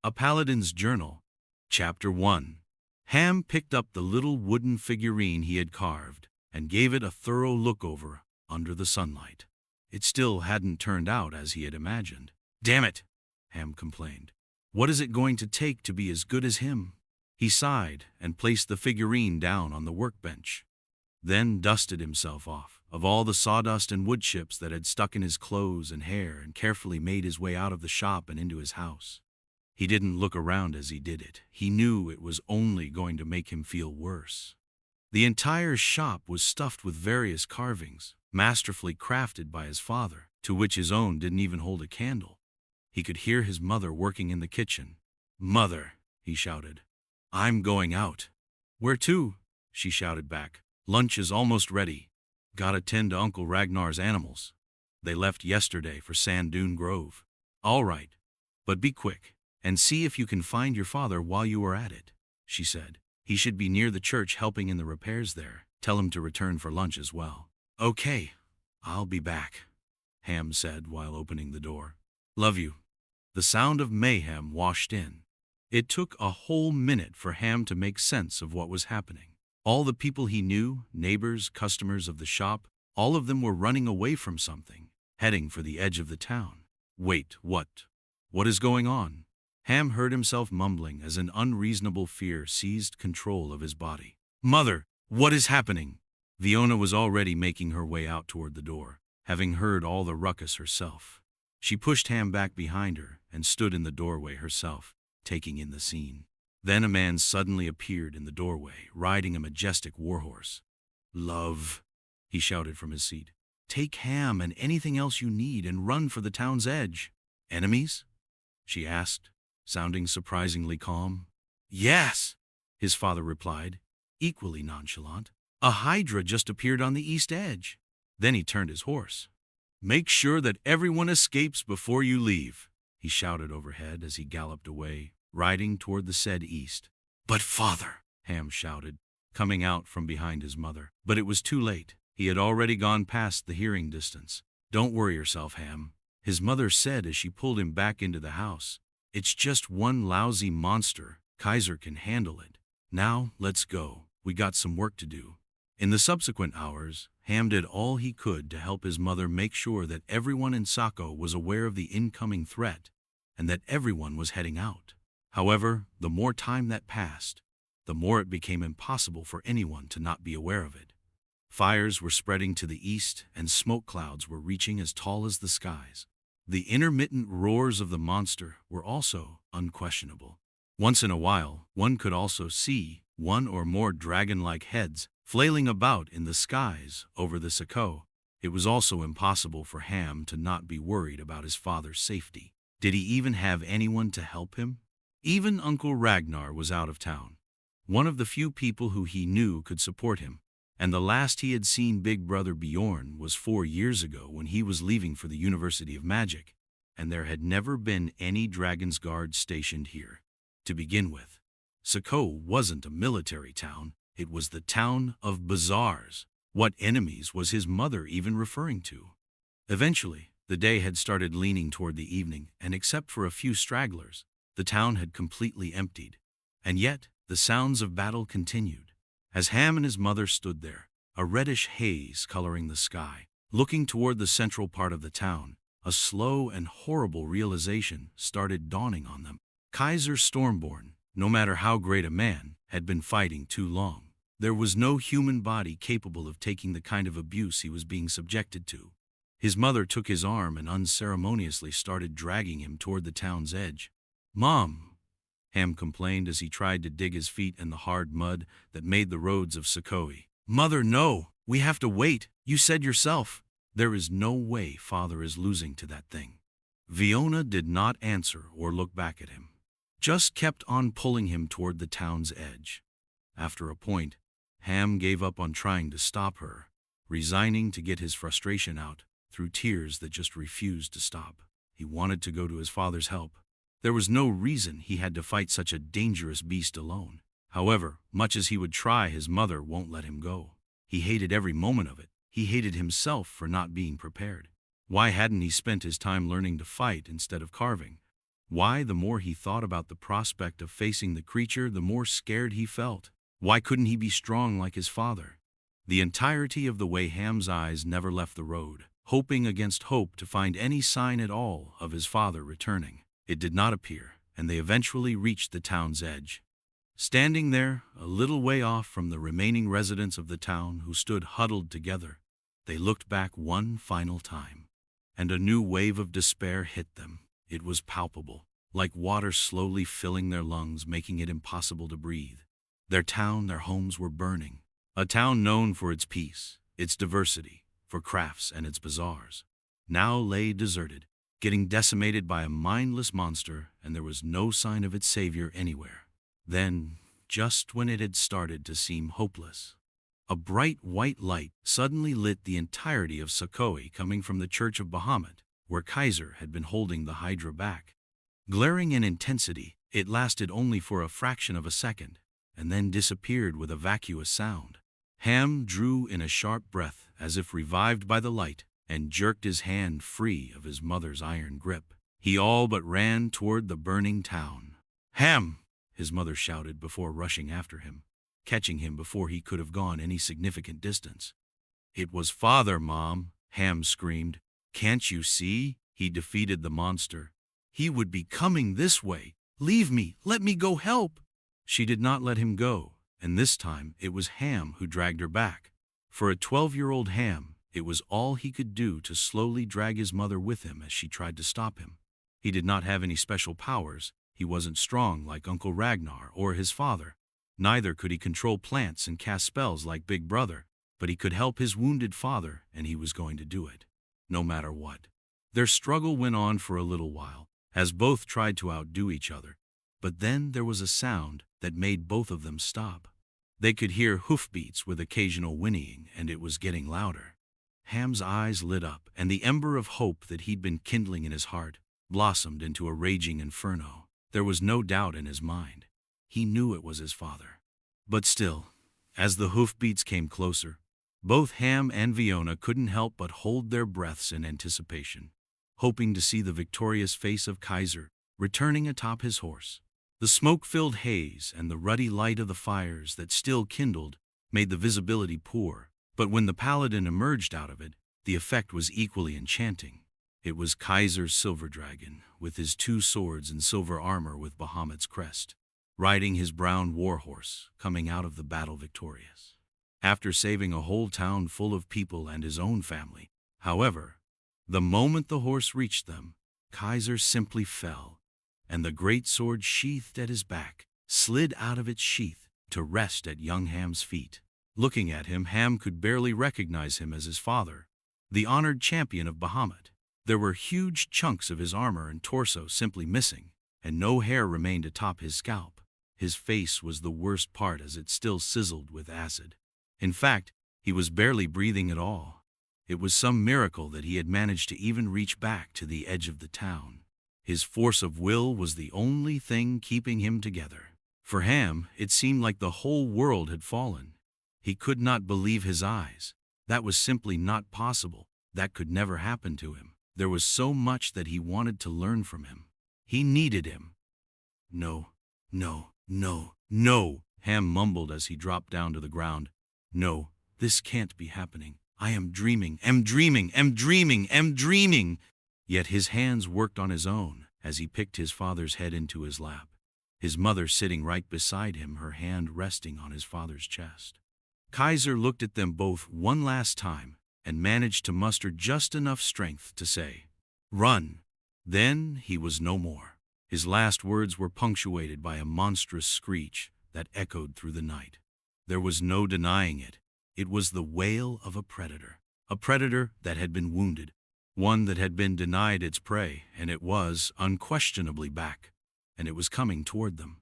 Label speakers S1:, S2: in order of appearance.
S1: A Paladin's Journal, Chapter 1. Ham picked up the little wooden figurine he had carved and gave it a thorough look over under the sunlight. It still hadn't turned out as he had imagined. "Damn it," Ham complained. "What is it going to take to be as good as him?" He sighed and placed the figurine down on the workbench, then dusted himself off of all the sawdust and wood chips that had stuck in his clothes and hair and carefully made his way out of the shop and into his house. He didn't look around as he did it. He knew it was only going to make him feel worse. The entire shop was stuffed with various carvings, masterfully crafted by his father, to which his own didn't even hold a candle. He could hear his mother working in the kitchen. "Mother," he shouted, "I'm going out." "Where to?" she shouted back. "Lunch is almost ready. Gotta tend to Uncle Ragnar's animals. They left yesterday for Sand Dune Grove." "All right, but be quick, and see if you can find your father while you are at it," she said. "He should be near the church helping in the repairs there. Tell him to return for lunch as well." "Okay, I'll be back," Ham said while opening the door. "Love you." The sound of mayhem washed in. It took a whole minute for Ham to make sense of what was happening. All the people he knew, neighbors, customers of the shop, all of them were running away from something, heading for the edge of the town. "Wait, what? What is going on?" Ham heard himself mumbling as an unreasonable fear seized control of his body. "Mother, what is happening?" Fiona was already making her way out toward the door, having heard all the ruckus herself. She pushed Ham back behind her and stood in the doorway herself, taking in the scene. Then a man suddenly appeared in the doorway, riding a majestic warhorse. "Love," he shouted from his seat. "Take Ham and anything else you need and run for the town's edge." "Enemies?" she asked, sounding surprisingly calm. "Yes," his father replied, equally nonchalant. "A hydra just appeared on the east edge." Then he turned his horse. "Make sure that everyone escapes before you leave," he shouted overhead as he galloped away, riding toward the said east. "But father," Ham shouted, coming out from behind his mother. But it was too late. He had already gone past the hearing distance. "Don't worry yourself, Ham," his mother said as she pulled him back into the house. "It's just one lousy monster. Kaiser can handle it. Now, let's go. We got some work to do." In the subsequent hours, Ham did all he could to help his mother make sure that everyone in Sako was aware of the incoming threat and that everyone was heading out. However, the more time that passed, the more it became impossible for anyone to not be aware of it. Fires were spreading to the east and smoke clouds were reaching as tall as the skies. The intermittent roars of the monster were also unquestionable. Once in a while, one could also see one or more dragon-like heads flailing about in the skies over the Sako. It was also impossible for Ham to not be worried about his father's safety. Did he even have anyone to help him? Even Uncle Ragnar was out of town, one of the few people who he knew could support him, and the last he had seen Big Brother Bjorn was 4 years ago when he was leaving for the University of Magic, and there had never been any Dragon's Guard stationed here. To begin with, Sako wasn't a military town, it was the town of bazaars. What enemies was his mother even referring to? Eventually, the day had started leaning toward the evening, and except for a few stragglers, the town had completely emptied. And yet, the sounds of battle continued. As Ham and his mother stood there, a reddish haze coloring the sky, looking toward the central part of the town, a slow and horrible realization started dawning on them. Kaiser Stormborn, no matter how great a man, had been fighting too long. There was no human body capable of taking the kind of abuse he was being subjected to. His mother took his arm and unceremoniously started dragging him toward the town's edge. "Mom," Ham complained as he tried to dig his feet in the hard mud that made the roads of Sakoi. "Mother, no, we have to wait. You said yourself." "There is no way Father is losing to that thing." Fiona did not answer or look back at him, just kept on pulling him toward the town's edge. After a point, Ham gave up on trying to stop her, resigning to get his frustration out through tears that just refused to stop. He wanted to go to his father's help. There was no reason he had to fight such a dangerous beast alone. However, much as he would try, his mother won't let him go. He hated every moment of it. He hated himself for not being prepared. Why hadn't he spent his time learning to fight instead of carving? Why, the more he thought about the prospect of facing the creature, the more scared he felt. Why couldn't he be strong like his father? The entirety of the way Ham's eyes never left the road, hoping against hope to find any sign at all of his father returning. It did not appear, and they eventually reached the town's edge. Standing there, a little way off from the remaining residents of the town who stood huddled together, they looked back one final time, and a new wave of despair hit them. It was palpable, like water slowly filling their lungs, making it impossible to breathe. Their town, their homes were burning. A town known for its peace, its diversity, for crafts and its bazaars, now lay deserted, getting decimated by a mindless monster, and there was no sign of its savior anywhere. Then, just when it had started to seem hopeless, a bright white light suddenly lit the entirety of Sakoi, coming from the Church of Bahamut, where Kaiser had been holding the Hydra back. Glaring in intensity, it lasted only for a fraction of a second, and then disappeared with a vacuous sound. Ham drew in a sharp breath, as if revived by the light, and jerked his hand free of his mother's iron grip. He all but ran toward the burning town. "Ham!" his mother shouted before rushing after him, catching him before he could have gone any significant distance. "It was Father, Mom," Ham screamed. "Can't you see? He defeated the monster. He would be coming this way. Leave me, let me go help." She did not let him go, and this time it was Ham who dragged her back. For a 12-year-old Ham, it was all he could do to slowly drag his mother with him as she tried to stop him. He did not have any special powers. He wasn't strong like Uncle Ragnar or his father. Neither could he control plants and cast spells like Big Brother, but he could help his wounded father, and he was going to do it, no matter what. Their struggle went on for a little while, as both tried to outdo each other, but then there was a sound that made both of them stop. They could hear hoofbeats with occasional whinnying, and it was getting louder. Ham's eyes lit up, and the ember of hope that he'd been kindling in his heart blossomed into a raging inferno. There was no doubt in his mind. He knew it was his father. But still, as the hoofbeats came closer, both Ham and Fiona couldn't help but hold their breaths in anticipation, hoping to see the victorious face of Kaiser returning atop his horse. The smoke-filled haze and the ruddy light of the fires that still kindled made the visibility poor, but when the Paladin emerged out of it, the effect was equally enchanting. It was Kaiser's silver dragon, with his 2 swords and silver armor with Bahamut's crest, riding his brown warhorse, coming out of the battle victorious. After saving a whole town full of people and his own family, however, the moment the horse reached them, Kaiser simply fell, and the great sword sheathed at his back slid out of its sheath to rest at young Ham's feet. Looking at him, Ham could barely recognize him as his father, the honored champion of Bahamut. There were huge chunks of his armor and torso simply missing, and no hair remained atop his scalp. His face was the worst part, as it still sizzled with acid. In fact, he was barely breathing at all. It was some miracle that he had managed to even reach back to the edge of the town. His force of will was the only thing keeping him together. For Ham, it seemed like the whole world had fallen. He could not believe his eyes. That was simply not possible. That could never happen to him. There was so much that he wanted to learn from him. He needed him. "No, no, no, no," Ham mumbled as he dropped down to the ground. "No, this can't be happening. I am dreaming, am dreaming, am dreaming, am dreaming." Yet his hands worked on his own as he picked his father's head into his lap, his mother sitting right beside him, her hand resting on his father's chest. Kaiser looked at them both one last time and managed to muster just enough strength to say, "Run." Then he was no more. His last words were punctuated by a monstrous screech that echoed through the night. There was no denying it. It was the wail of a predator that had been wounded, one that had been denied its prey, and it was unquestionably back, and it was coming toward them.